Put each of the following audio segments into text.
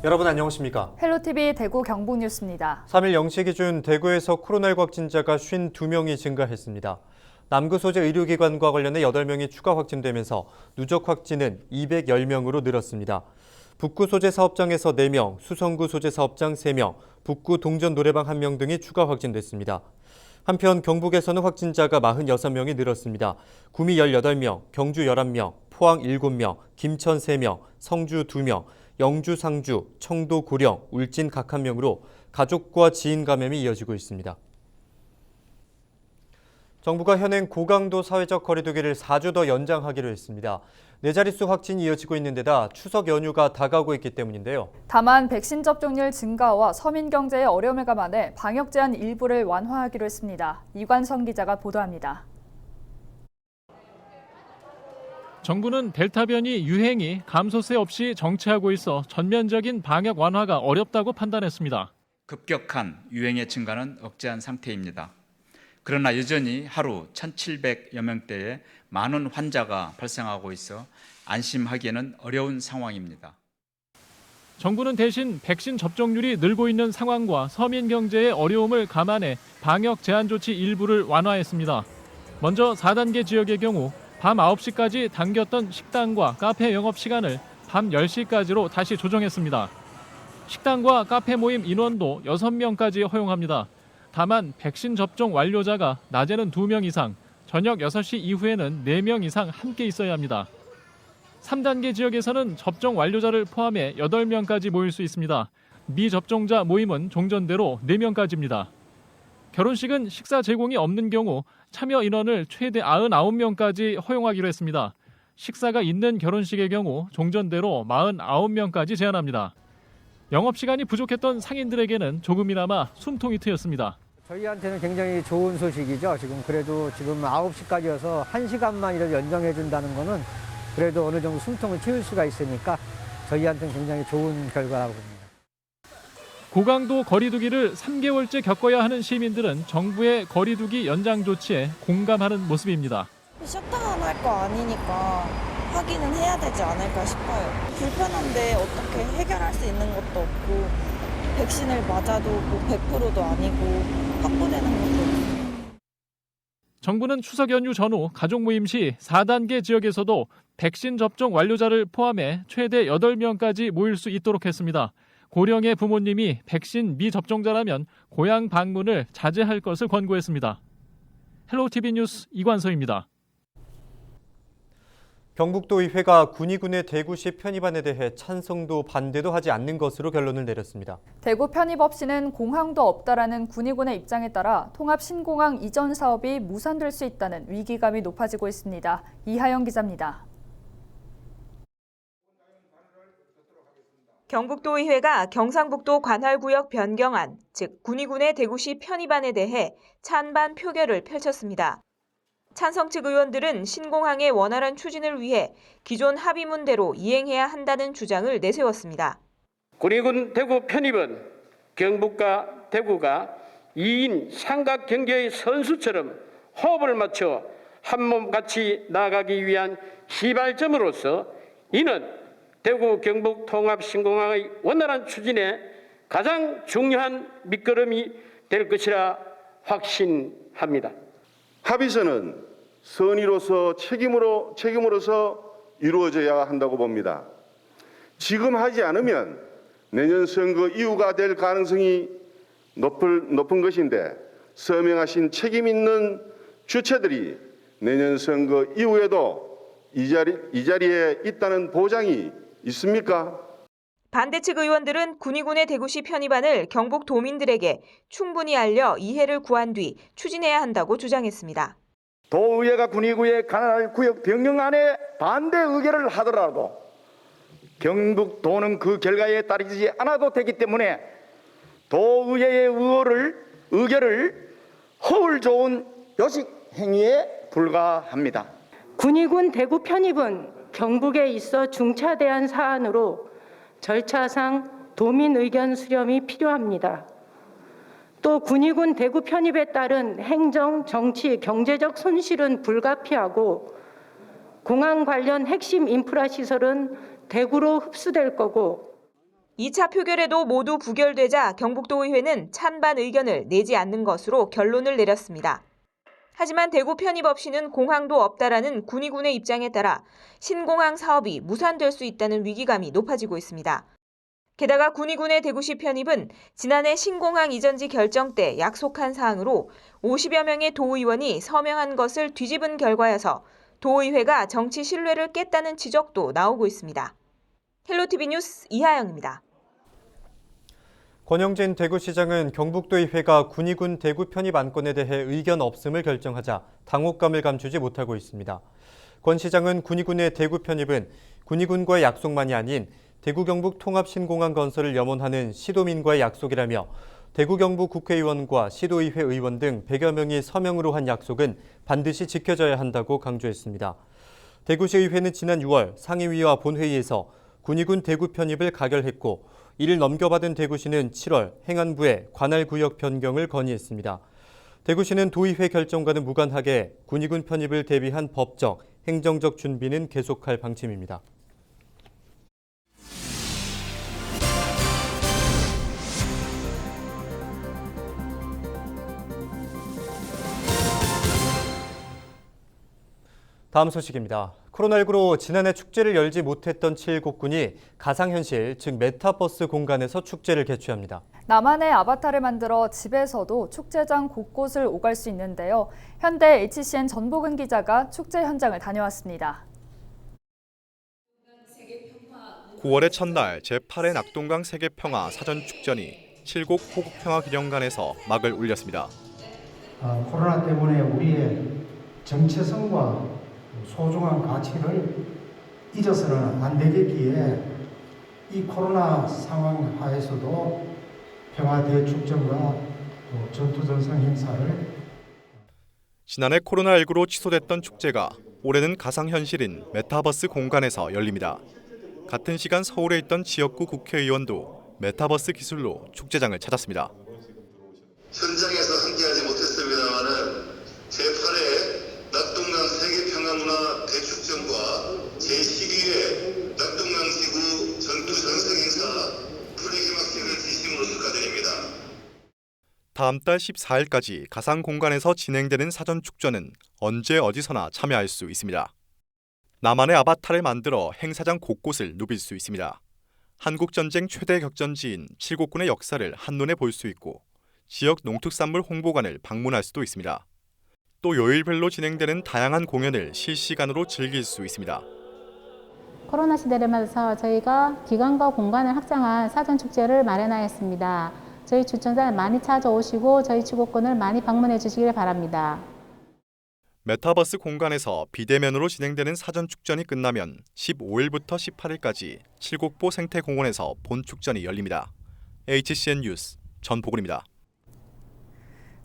여러분 안녕하십니까? 헬로티비 대구 경북 뉴스입니다. 3일 0시 기준 대구에서 코로나19 확진자가 52명이 증가했습니다. 남구 소재 의료기관과 관련해 8명이 추가 확진되면서 누적 확진은 210명으로 늘었습니다. 북구 소재 사업장에서 4명, 수성구 소재 사업장 3명, 북구 동전 노래방 1명 등이 추가 확진됐습니다. 한편 경북에서는 확진자가 46명이 늘었습니다. 구미 18명, 경주 11명, 포항 7명, 김천 3명, 성주 2명, 영주, 상주, 청도, 고령, 울진 각 1명으로 가족과 지인 감염이 이어지고 있습니다. 정부가 현행 고강도 사회적 거리두기를 4주 더 연장하기로 했습니다. 4자릿수 확진이 이어지고 있는 데다 추석 연휴가 다가오고 있기 때문인데요. 다만 백신 접종률 증가와 서민 경제의 어려움을 감안해 방역 제한 일부를 완화하기로 했습니다. 이관성 기자가 보도합니다. 정부는 델타 변이 유행이 감소세 없이 정체하고 있어 전면적인 방역 완화가 어렵다고 판단했습니다. 급격한 유행의 증가는 억제한 상태입니다. 그러나 여전히 하루 1,700여 명대의 많은 환자가 발생하고 있어 안심하기에는 어려운 상황입니다. 정부는 대신 백신 접종률이 늘고 있는 상황과 서민 경제의 어려움을 감안해 방역 제한 조치 일부를 완화했습니다. 먼저 4단계 지역의 경우 밤 9시까지 당겼던 식당과 카페 영업 시간을 밤 10시까지로 다시 조정했습니다. 식당과 카페 모임 인원도 6명까지 허용합니다. 다만 백신 접종 완료자가 낮에는 2명 이상, 저녁 6시 이후에는 4명 이상 함께 있어야 합니다. 3단계 지역에서는 접종 완료자를 포함해 8명까지 모일 수 있습니다. 미접종자 모임은 종전대로 4명까지입니다. 결혼식은 식사 제공이 없는 경우 참여 인원을 최대 99명까지 허용하기로 했습니다. 식사가 있는 결혼식의 경우 종전대로 49명까지 제한합니다. 영업시간이 부족했던 상인들에게는 조금이나마 숨통이 트였습니다. 저희한테는 굉장히 좋은 소식이죠. 그래도 9시까지여서 1시간만이라도 연장해 준다는 거는 그래도 어느 정도 숨통을 채울 수가 있으니까 저희한테는 굉장히 좋은 결과라고 봅니다. 고강도 거리두기를 3개월째 겪어야 하는 시민들은 정부의 거리두기 연장 조치에 공감하는 모습입니다. 셧다운 할 거 아니니까 하기는 해야 되지 않을까 싶어요. 불편한데 어떻게 해결할 수 있는 것도 없고 백신을 맞아도 100%도 아니고 확보되는 것도 없고. 정부는 추석 연휴 전후 가족 모임 시 4단계 지역에서도 백신 접종 완료자를 포함해 최대 8명까지 모일 수 있도록 했습니다. 고령의 부모님이 백신 미접종자라면 고향 방문을 자제할 것을 권고했습니다. 헬로티비 뉴스 이관서입니다. 경북도의회가 군의군의 대구시 편입안에 대해 찬성도 반대도 하지 않는 것으로 결론을 내렸습니다. 대구 편입 없이는 공항도 없다라는 군의군의 입장에 따라 통합 신공항 이전 사업이 무산될 수 있다는 위기감이 높아지고 있습니다. 이하영 기자입니다. 경북도의회가 경상북도 관할구역 변경안, 즉 군의군의 대구시 편입안에 대해 찬반 표결을 펼쳤습니다. 찬성 측 의원들은 신공항의 원활한 추진을 위해 기존 합의문대로 이행해야 한다는 주장을 내세웠습니다. 군의군 대구 편입은 경북과 대구가 2인 삼각경제의 선수처럼 호흡을 맞춰 한몸같이 나아가기 위한 시발점으로서 이는 대구 경북 통합 신공항의 원활한 추진에 가장 중요한 밑거름이 될 것이라 확신합니다. 합의서는 선의로서 책임으로서 이루어져야 한다고 봅니다. 지금 하지 않으면 내년 선거 이후가 될 가능성이 높은 것인데 서명하신 책임 있는 주체들이 내년 선거 이후에도 이 자리에 있다는 보장이 있습니까? 반대 측 의원들은 군의군의 대구시 편입안을 경북 도민들에게 충분히 알려 이해를 구한 뒤 추진해야 한다고 주장했습니다. 도의회가 군의구의 관할구역 변경안에 반대 의결을 하더라도 경북도는 그 결과에 따르지 않아도 되기 때문에 도의회의 의결을 허울 좋은 요식 행위에 불과합니다. 군의군 대구 편입은 경북에 있어 중차대한 사안으로 절차상 도민 의견 수렴이 필요합니다. 또 군의군 대구 편입에 따른 행정, 정치, 경제적 손실은 불가피하고 공항 관련 핵심 인프라 시설은 대구로 흡수될 거고 2차 표결에도 모두 부결되자 경북도의회는 찬반 의견을 내지 않는 것으로 결론을 내렸습니다. 하지만 대구 편입없이는 공항도 없다라는 군의군의 입장에 따라 신공항 사업이 무산될 수 있다는 위기감이 높아지고 있습니다. 게다가 군의군의 대구시 편입은 지난해 신공항 이전지 결정 때 약속한 사항으로 50여 명의 도의원이 서명한 것을 뒤집은 결과여서 도의회가 정치 신뢰를 깼다는 지적도 나오고 있습니다. 헬로티비 뉴스 이하영입니다. 권영진 대구시장은 경북도의회가 군의군 대구 편입 안건에 대해 의견 없음을 결정하자 당혹감을 감추지 못하고 있습니다. 권 시장은 군의군의 대구 편입은 군의군과의 약속만이 아닌 대구 경북 통합 신공항 건설을 염원하는 시도민과의 약속이라며 대구 경북 국회의원과 시도의회 의원 등 100여 명이 서명으로 한 약속은 반드시 지켜져야 한다고 강조했습니다. 대구시의회는 지난 6월 상임위와 본회의에서 군의군 대구 편입을 가결했고 이를 넘겨받은 대구시는 7월 행안부에 관할 구역 변경을 건의했습니다. 대구시는 도의회 결정과는 무관하게 군의군 편입을 대비한 법적, 행정적 준비는 계속할 방침입니다. 다음 소식입니다. 코로나19로 지난해 축제를 열지 못했던 7곡군이 가상현실, 즉 메타버스 공간에서 축제를 개최합니다. 나만의 아바타를 만들어 집에서도 축제장 곳곳을 오갈 수 있는데요. 현대 HCN 전복은 기자가 축제 현장을 다녀왔습니다. 9월의 첫날 제8회 낙동강 세계평화 사전축전이 7곡 호국평화기념관에서 막을 울렸습니다. 코로나 때문에 우리의 정체성과 소중한 가치를 잊어서는 안 되겠기에 이 코로나 상황 하에서도 평화대축전과 전투전선 행사를 지난해 코로나19로 취소됐던 축제가 올해는 가상현실인 메타버스 공간에서 열립니다. 같은 시간 서울에 있던 지역구 국회의원도 메타버스 기술로 축제장을 찾았습니다. 현장에서 함께하지 못했습니다마는 제8회 낙동강 세계평화문화 대축전과 제12회 낙동강지구 전투전승행사 프리개막식을 진심으로 축하드립니다. 다음 달 14일까지 가상공간에서 진행되는 사전축전은 언제 어디서나 참여할 수 있습니다. 나만의 아바타를 만들어 행사장 곳곳을 누빌 수 있습니다. 한국전쟁 최대 격전지인 칠곡군의 역사를 한눈에 볼 수 있고 지역 농특산물 홍보관을 방문할 수도 있습니다. 또 요일별로 진행되는 다양한 공연을 실시간으로 즐길 수 있습니다. 코로나 시대를 맞아서 저희가 기간과 공간을 확장한 사전축제를 마련하였습니다. 저희 출전자 많이 찾아오시고 저희 칠곡군을 많이 방문해 주시길 바랍니다. 메타버스 공간에서 비대면으로 진행되는 사전축전이 끝나면 15일부터 18일까지 칠곡보 생태공원에서 본축전이 열립니다. HCN 뉴스 전복은입니다.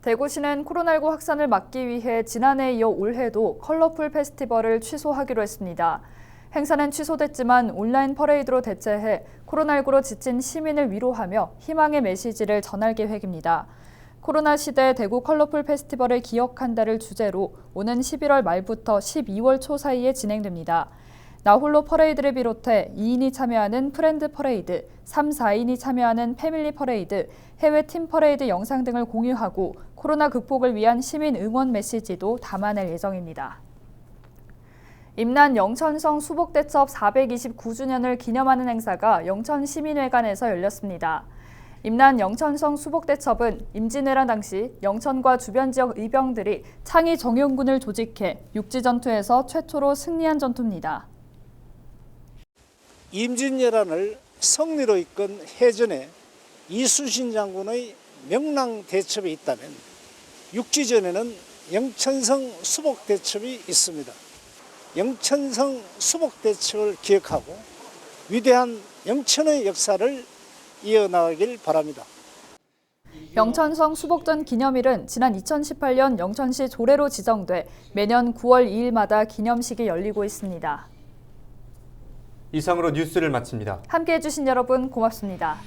대구시는 코로나19 확산을 막기 위해 지난해에 이어 올해도 컬러풀 페스티벌을 취소하기로 했습니다. 행사는 취소됐지만 온라인 퍼레이드로 대체해 코로나19로 지친 시민을 위로하며 희망의 메시지를 전할 계획입니다. 코로나 시대 대구 컬러풀 페스티벌을 기억한다를 주제로 오는 11월 말부터 12월 초 사이에 진행됩니다. 나홀로 퍼레이드를 비롯해 2인이 참여하는 프렌드 퍼레이드, 3, 4인이 참여하는 패밀리 퍼레이드, 해외 팀 퍼레이드 영상 등을 공유하고 코로나 극복을 위한 시민 응원 메시지도 담아낼 예정입니다. 임난 영천성 수복대첩 429주년을 기념하는 행사가 영천시민회관에서 열렸습니다. 임난 영천성 수복대첩은 임진왜란 당시 영천과 주변 지역 의병들이 창의 정용군을 조직해 육지전투에서 최초로 승리한 전투입니다. 임진왜란을 승리로 이끈 해전에 이순신 장군의 명랑대첩이 있다면 육지전에는 영천성 수복대첩이 있습니다. 영천성 수복대첩을 기억하고 위대한 영천의 역사를 이어나가길 바랍니다. 영천성 수복전 기념일은 지난 2018년 영천시 조례로 지정돼 매년 9월 2일마다 기념식이 열리고 있습니다. 이상으로 뉴스를 마칩니다. 함께해 주신 여러분 고맙습니다.